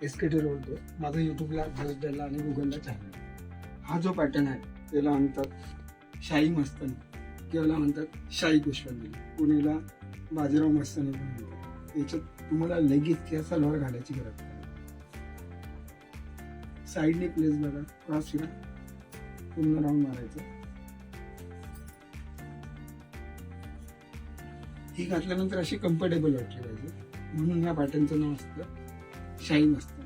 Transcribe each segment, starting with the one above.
एसकेटी बोलतो. माझा युट्यूबला जसडेलला आणि गुगलला चॅनल. हा जो पॅटर्न आहे त्याला म्हणतात शाही मस्तानी किंवा म्हणतात शाही पुष्पांजली, पुण्याला बाजीराव मस्तानी पण म्हणतात. याच्यात तुम्हाला लेगिस किंवा सलवार घालायची गरज नाही. साईडने प्लेस बघा, क्रॉस फिरा, पूर्ण राऊंड मारायचं. ही घातल्यानंतर अशी कम्फर्टेबल वाटली पाहिजे, म्हणून या पॅटर्नचं नाव असतं शाही मस्तानी.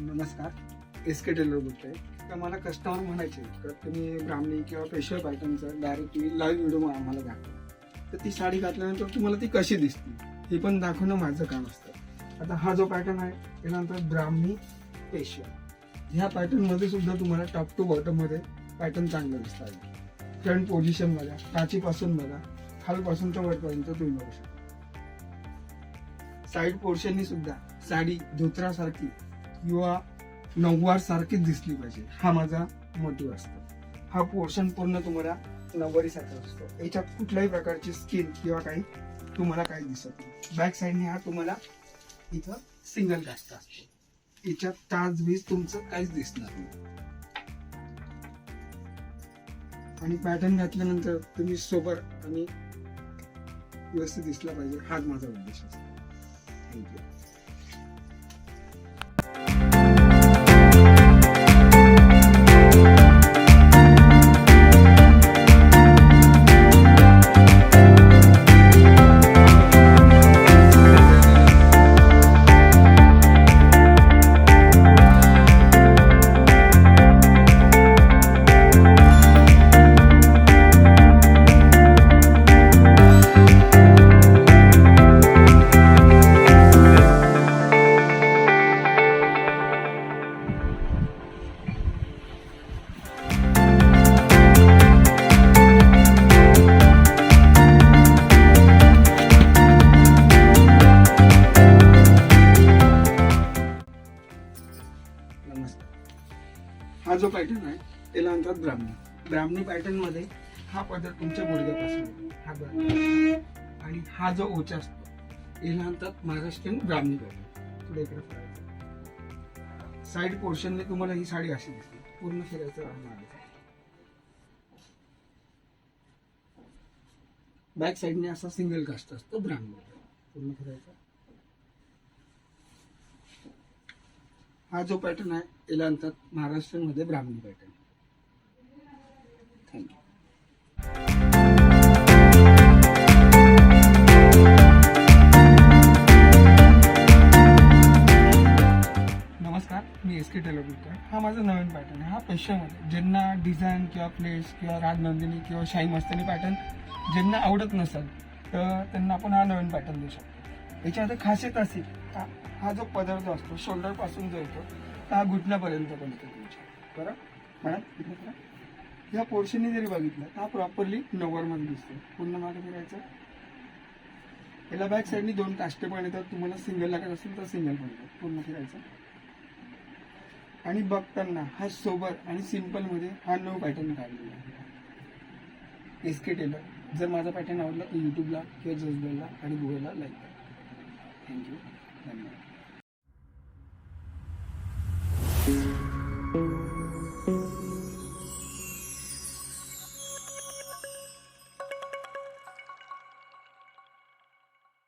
नमस्कार, एसके टेलर बोलतोय. तर मला कस्टमर म्हणायचे तर तुम्ही ब्राह्मणी किंवा पेशवे पॅटर्नचा डायरेक्ट तुम्ही लाईव्ह व्हिडिओ आम्हाला दाखवा, तर ती साडी घातल्यानंतर तुम्हाला ती कशी दिसते हे पण दाखवणं माझं काम असतं. आता हा जो पॅटर्न आहे त्यानंतर ब्राह्मणी पेशवे, ह्या पॅटर्नमध्ये सुद्धा तुम्हाला टॉप टू बॉटममध्ये पॅटर्न चांगलं दिसतं. फ्रंट पोझिशन बघा, टाचीपासून बघा, खालपासूनच्या वरपर्यंत तुम्ही बघू शकता. साईड पोर्शननी सुद्धा साडी धोत्रासारखी किंवा नऊवार सारखीच दिसली पाहिजे, हा माझा मोटिव्ह असतो. हा पोर्शन पूर्ण तुम्हाला नऊवारीसारखा असतो. याच्यात कुठल्याही प्रकारची स्किन किंवा काही तुम्हाला काही दिसत नाही. बॅक साईडने हा तुम्हाला इथं सिंगल कास्ट असतो. याच्यात ताज बीज तुमचं काहीच दिसणार नाही. आणि पॅटर्न घातल्यानंतर तुम्ही सोबर आणि व्यवस्थित दिसला पाहिजे, हाच माझा उद्देश असतो. थँक्यू. हा जो पॅटर्न आहे त्याला म्हणतात ब्राह्मणी. ब्राह्मणी पॅटर्न मध्ये हा पदर तुमच्या गुडघ्यापासून हा बघा, आणि हा जो ओचा असतो याला म्हणतात महाराष्ट्रीयन ब्राह्मणी पॅटर्न. पुढे इकडे फिरायचं. साईड पोर्शनने तुम्हाला ही साडी अशी दिसते, पूर्ण फिरायचं राहून. बॅक साईडने असा सिंगल कास्ट असतो ब्राह्मणी, पूर्ण फिरायचा. हा जो पॅटर्न आहे याला म्हणतात महाराष्ट्रामध्ये ब्राह्मणी पॅटर्न. थँक्यू. नमस्कार, मी एसके टेलर बोलतोय. हा माझा नवीन पॅटर्न आहे. हा पेशव्यामध्ये ज्यांना डिझाईन किंवा प्लेस किंवा राजनंदिनी किंवा शाही मस्तानी पॅटर्न ज्यांना आवडत नसेल तर त्यांना आपण हा नवीन पॅटर्न देऊ शकतो. याच्यामध्ये खासियत अशी, हा जो पदर जो असतो शोल्डर पासून जो येतो हा घुटण्यापर्यंत पण येतो तुमच्या. बरं मॅडम, इकडे करा. ह्या पोर्शनने जरी बघितलं तर हा प्रॉपरली नऊवारमध्ये दिसतो. पूर्ण मागे फिरायचं. याला बॅक साईडनी दोन काष्टे पण येतात. तुम्हाला सिंगल लागत असेल तर सिंगल पण येतात. पूर्ण फिरायचं. आणि बघताना हा सोबर आणि सिम्पल मध्ये हा नऊ पॅटर्न काढलेला आहे. SK tailor. जर माझा पॅटर्न आवडला तर युट्यूबला किंवा जसबेलला आणि गुगलला लाईक करा. थँक्यू. धन्यवाद.